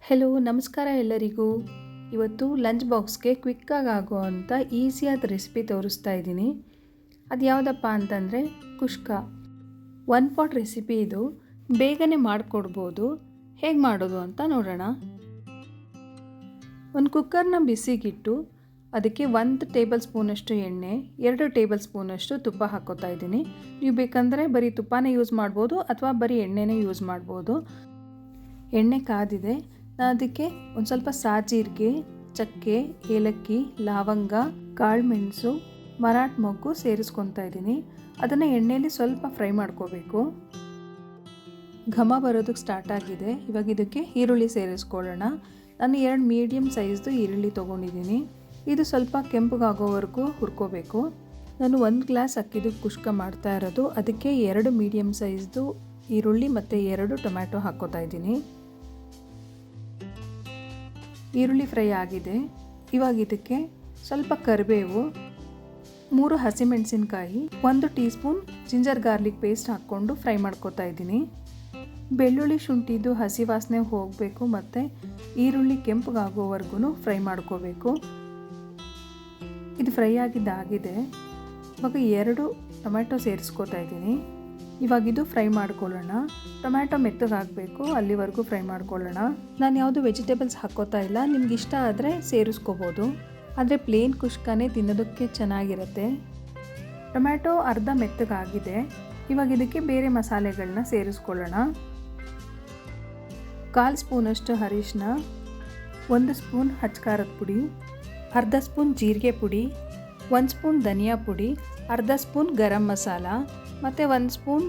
Hello ನಮಸ್ಕಾರ ಎಲ್ಲರಿಗೂ. ಇವತ್ತು ಲಂಚ್ ಬಾಕ್ಸ್ಗೆ ಕ್ವಿಕ್ಕಾಗಿ ಆಗುವಂಥ ಈಸಿಯಾದ ರೆಸಿಪಿ ತೋರಿಸ್ತಾ ಇದ್ದೀನಿ. ಅದು ಯಾವುದಪ್ಪ ಅಂತಂದರೆ ಕುಷ್ಕ. ಒನ್ ಪಾಟ್ ರೆಸಿಪಿ ಇದು, ಬೇಗನೆ ಮಾಡಿಕೊಡ್ಬೋದು. ಹೇಗೆ ಮಾಡೋದು ಅಂತ ನೋಡೋಣ. ಒಂದು ಕುಕ್ಕರ್ನ ಬಿಸಿಗಿಟ್ಟು ಅದಕ್ಕೆ 1 ಟೇಬಲ್ ಸ್ಪೂನಷ್ಟು ಎಣ್ಣೆ, 2 ಟೇಬಲ್ ಸ್ಪೂನಷ್ಟು ತುಪ್ಪ ಹಾಕ್ಕೋತಾ ಇದ್ದೀನಿ. ನೀವು ಬೇಕಂದರೆ ಬರೀ ತುಪ್ಪನೇ ಯೂಸ್ ಮಾಡ್ಬೋದು ಅಥವಾ ಬರೀ ಎಣ್ಣೆನೇ ಯೂಸ್ ಮಾಡ್ಬೋದು. ಎಣ್ಣೆ ಕಾದಿದೆ. ನಾನು ಅದಕ್ಕೆ ಒಂದು ಸ್ವಲ್ಪ ಸಾಜೀರಿಗೆ, ಚಕ್ಕೆ, ಏಲಕ್ಕಿ, ಲವಂಗ, ಕಾಳುಮೆಣಸು, ಮರಾಠ ಮೊಗ್ಗು ಸೇರಿಸ್ಕೊತಾ ಇದ್ದೀನಿ. ಅದನ್ನು ಎಣ್ಣೆಯಲ್ಲಿ ಸ್ವಲ್ಪ ಫ್ರೈ ಮಾಡ್ಕೋಬೇಕು. ಘಮ ಬರೋದಕ್ಕೆ ಸ್ಟಾರ್ಟ್ ಆಗಿದೆ. ಇವಾಗ ಇದಕ್ಕೆ ಈರುಳ್ಳಿ ಸೇರಿಸ್ಕೊಳ್ಳೋಣ. ನಾನು 2 ಮೀಡಿಯಮ್ ಸೈಜ್ದು ಈರುಳ್ಳಿ ತೊಗೊಂಡಿದ್ದೀನಿ. ಇದು ಸ್ವಲ್ಪ ಕೆಂಪಗಾಗೋವರೆಗೂ ಹುರ್ಕೋಬೇಕು. ನಾನು 1 ಗ್ಲಾಸ್ ಅಕ್ಕಿದು ಕುಷ್ಕ ಮಾಡ್ತಾ ಇರೋದು. ಅದಕ್ಕೆ 2 ಮೀಡಿಯಮ್ ಸೈಜ್ದು ಈರುಳ್ಳಿ ಮತ್ತು 2 ಟೊಮ್ಯಾಟೊ ಹಾಕ್ಕೋತಾ ಇದ್ದೀನಿ. ಈರುಳ್ಳಿ ಫ್ರೈ ಆಗಿದೆ. ಇವಾಗ ಇದಕ್ಕೆ ಸ್ವಲ್ಪ ಕರಿಬೇವು, 3 ಹಸಿಮೆಣಸಿನ್ಕಾಯಿ, 1 tea spoon ginger garlic paste ಹಾಕ್ಕೊಂಡು ಫ್ರೈ ಮಾಡ್ಕೋತಾ ಇದ್ದೀನಿ. ಬೆಳ್ಳುಳ್ಳಿ ಶುಂಠಿದು ಹಸಿ ವಾಸನೆ ಹೋಗಬೇಕು ಮತ್ತು ಈರುಳ್ಳಿ ಕೆಂಪಗಾಗೋವರೆಗೂ ಫ್ರೈ ಮಾಡ್ಕೋಬೇಕು. ಇದು ಫ್ರೈ ಆಗಿದ್ದಾಗಿದೆ. ಇವಾಗ 2 ಟೊಮ್ಯಾಟೊ ಸೇರಿಸ್ಕೋತಾ ಇದ್ದೀನಿ. ಇವಾಗ ಇದು ಫ್ರೈ ಮಾಡ್ಕೊಳ್ಳೋಣ. ಟೊಮ್ಯಾಟೊ ಮೆತ್ತಗಾಗಬೇಕು, ಅಲ್ಲಿವರೆಗೂ ಫ್ರೈ ಮಾಡ್ಕೊಳ್ಳೋಣ. ನಾನು ಯಾವುದು ವೆಜಿಟೇಬಲ್ಸ್ ಹಾಕ್ಕೋತಾ ಇಲ್ಲ. ನಿಮ್ಗೆ ಇಷ್ಟ ಆದರೆ ಸೇರಿಸ್ಕೋಬೋದು, ಆದರೆ ಪ್ಲೇನ್ ಕುಷ್ಕನೇ ತಿನ್ನೋದಕ್ಕೆ ಚೆನ್ನಾಗಿರುತ್ತೆ. ಟೊಮ್ಯಾಟೊ ಅರ್ಧ ಮೆತ್ತಗಾಗಿದೆ. ಇವಾಗ ಇದಕ್ಕೆ ಬೇರೆ ಮಸಾಲೆಗಳನ್ನ ಸೇರಿಸ್ಕೊಳ್ಳೋಣ. 1/4 ಸ್ಪೂನಷ್ಟು ಅರಿಶಿನ, 1 ಸ್ಪೂನ್ ಹಚ್ಕಾರದ ಪುಡಿ, ಅರ್ಧ ಸ್ಪೂನ್ ಜೀರಿಗೆ ಪುಡಿ, 1 ಸ್ಪೂನ್ ಧನಿಯಾ ಪುಡಿ, ಅರ್ಧ ಸ್ಪೂನ್ ಗರಂ ಮಸಾಲ ಮತ್ತು 1 ಸ್ಪೂನ್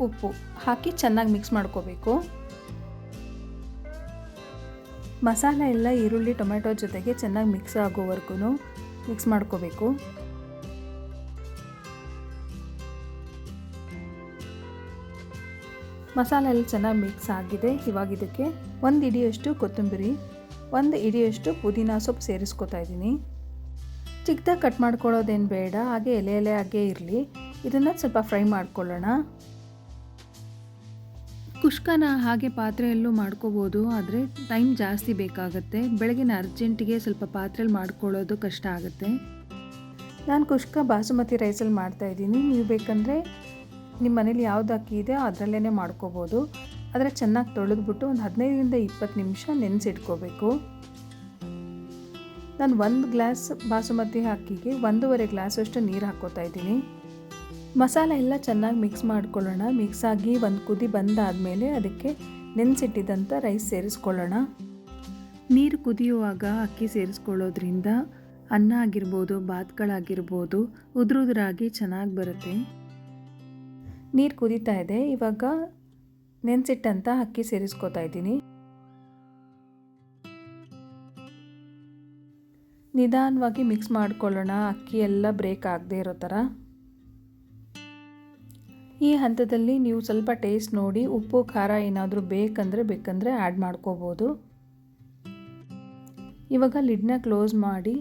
ಉಪ್ಪು ಹಾಕಿ ಚೆನ್ನಾಗಿ ಮಿಕ್ಸ್ ಮಾಡ್ಕೋಬೇಕು. ಮಸಾಲ ಎಲ್ಲ ಈರುಳ್ಳಿ ಟೊಮೆಟೊ ಜೊತೆಗೆ ಚೆನ್ನಾಗಿ ಮಿಕ್ಸ್ ಆಗೋವರೆಗೂ ಮಿಕ್ಸ್ ಮಾಡ್ಕೋಬೇಕು. ಮಸಾಲ ಎಲ್ಲ ಚೆನ್ನಾಗಿ ಮಿಕ್ಸ್ ಆಗಿದೆ. ಇವಾಗ ಇದಕ್ಕೆ 1 ಹಿಡಿಯಷ್ಟು ಕೊತ್ತಂಬರಿ, 1 ಹಿಡಿಯಷ್ಟು ಪುದೀನ ಸೊಪ್ಪು ಸೇರಿಸ್ಕೊತಾ ಇದ್ದೀನಿ. ಚಿಕ್ಕದಾಗಿ ಕಟ್ ಮಾಡ್ಕೊಳ್ಳೋದೇನು ಬೇಡ, ಹಾಗೆ ಎಲೆ ಹಾಗೆ ಇರಲಿ. ಇದನ್ನು ಸ್ವಲ್ಪ ಫ್ರೈ ಮಾಡ್ಕೊಳ್ಳೋಣ. ಕುಷ್ಕನ ಹಾಗೆ ಪಾತ್ರೆಯಲ್ಲೂ ಮಾಡ್ಕೋಬೋದು, ಆದರೆ ಟೈಮ್ ಜಾಸ್ತಿ ಬೇಕಾಗುತ್ತೆ. ಬೆಳಗಿನ ಅರ್ಜೆಂಟಿಗೆ ಸ್ವಲ್ಪ ಪಾತ್ರೆಯಲ್ಲಿ ಮಾಡ್ಕೊಳ್ಳೋದು ಕಷ್ಟ ಆಗುತ್ತೆ. ನಾನು ಕುಷ್ಕ ಬಾಸುಮತಿ ರೈಸಲ್ಲಿ ಮಾಡ್ತಾಯಿದ್ದೀನಿ. ನೀವು ಬೇಕಂದರೆ ನಿಮ್ಮ ಮನೇಲಿ ಯಾವ್ದು ಅಕ್ಕಿ ಇದೆ ಅದರಲ್ಲೇ ಮಾಡ್ಕೋಬೋದು. ಆದರೆ ಚೆನ್ನಾಗಿ ತೊಳೆದ್ಬಿಟ್ಟು ಒಂದು 15ರಿಂದ 20 ನಿಮಿಷ ನೆನೆಸಿಟ್ಕೋಬೇಕು. ನಾನು 1 ಗ್ಲಾಸ್ ಬಾಸುಮತಿ ಅಕ್ಕಿಗೆ 1.5 ಗ್ಲಾಸಷ್ಟು ನೀರು ಹಾಕ್ಕೋತಾ ಇದ್ದೀನಿ. ಮಸಾಲ ಎಲ್ಲ ಚೆನ್ನಾಗಿ ಮಿಕ್ಸ್ ಮಾಡ್ಕೊಳ್ಳೋಣ. ಮಿಕ್ಸ್ ಆಗಿ ಒಂದು ಕುದಿ ಬಂದಾದಮೇಲೆ ಅದಕ್ಕೆ ನೆನೆಸಿಟ್ಟಿದ್ದಂಥ ರೈಸ್ ಸೇರಿಸ್ಕೊಳ್ಳೋಣ. ನೀರು ಕುದಿಯುವಾಗ ಅಕ್ಕಿ ಸೇರಿಸ್ಕೊಳ್ಳೋದ್ರಿಂದ ಅನ್ನ ಆಗಿರ್ಬೋದು, ಭಾತ್ಗಳಾಗಿರ್ಬೋದು ಉದುರಾಗಿ ಚೆನ್ನಾಗಿ ಬರುತ್ತೆ. ನೀರು ಕುದೀತಾ ಇದೆ. ಇವಾಗ ನೆನೆಸಿಟ್ಟಂಥ ಅಕ್ಕಿ ಸೇರಿಸ್ಕೊತಾ ಇದ್ದೀನಿ. ನಿಧಾನವಾಗಿ ಮಿಕ್ಸ್ ಮಾಡ್ಕೊಳ್ಳೋಣ, ಅಕ್ಕಿ ಎಲ್ಲ ಬ್ರೇಕ್ ಆಗದೆ ಇರೋ ಥರ. ಈ ಹಂತದಲ್ಲಿ ನೀವು ಸ್ವಲ್ಪ ಟೇಸ್ಟ್ ನೋಡಿ, ಉಪ್ಪು ಖಾರ ಏನಾದರೂ ಬೇಕಂದರೆ ಆ್ಯಡ್ ಮಾಡ್ಕೋಬೋದು. ಇವಾಗ ಲಿಡ್ನ ಕ್ಲೋಸ್ ಮಾಡಿ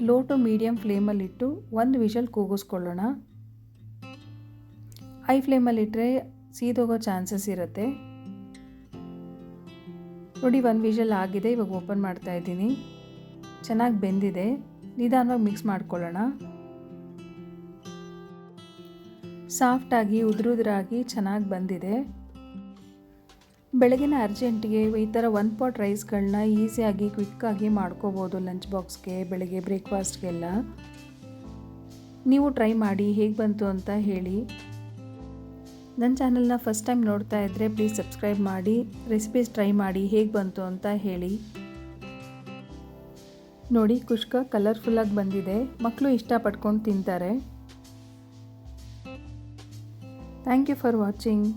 ಲೋ ಟು ಮೀಡಿಯಮ್ ಫ್ಲೇಮಲ್ಲಿಟ್ಟು 1 ವಿಷಲ್ ಕೂಗಿಸ್ಕೊಳ್ಳೋಣ. ಹೈ ಫ್ಲೇಮಲ್ಲಿಟ್ಟರೆ ಸೀದೋಗೋ ಚಾನ್ಸಸ್ ಇರುತ್ತೆ. ನೋಡಿ 1 ವಿಷಲ್ ಆಗಿದೆ. ಇವಾಗ ಓಪನ್ ಮಾಡ್ತಾ ಇದ್ದೀನಿ. ಚೆನ್ನಾಗಿ ಬೆಂದಿದೆ. ನಿಧಾನವಾಗಿ ಮಿಕ್ಸ್ ಮಾಡ್ಕೊಳ್ಳೋಣ. ಸಾಫ್ಟಾಗಿ ಉದುರಾಗಿ ಚೆನ್ನಾಗಿ ಬಂದಿದೆ. ಬೆಳಗಿನ ಅರ್ಜೆಂಟಿಗೆ ಈ ಥರ 1 ಪಾಟ್ ರೈಸ್ಗಳನ್ನ ಈಸಿಯಾಗಿ ಕ್ವಿಕ್ಕಾಗಿ ಮಾಡ್ಕೋಬೋದು. ಲಂಚ್ ಬಾಕ್ಸ್ಗೆ, ಬೆಳಗ್ಗೆ ಬ್ರೇಕ್ಫಾಸ್ಟ್ಗೆಲ್ಲ ನೀವು ಟ್ರೈ ಮಾಡಿ ಹೇಗೆ ಬಂತು ಅಂತ ಹೇಳಿ. ನನ್ನ ಚಾನಲ್ನ ಫಸ್ಟ್ ಟೈಮ್ ನೋಡ್ತಾ ಇದ್ದರೆ ಪ್ಲೀಸ್ ಸಬ್ಸ್ಕ್ರೈಬ್ ಮಾಡಿ, ರೆಸಿಪೀಸ್ ಟ್ರೈ ಮಾಡಿ ಹೇಗೆ ಬಂತು ಅಂತ ಹೇಳಿ. ನೋಡಿ ಕುಷ್ಕ ಕಲರ್ಫುಲ್ಲಾಗಿ ಬಂದಿದೆ. ಮಕ್ಕಳು ಇಷ್ಟಪಟ್ಕೊಂಡು ತಿಂತಾರೆ. Thank you for watching.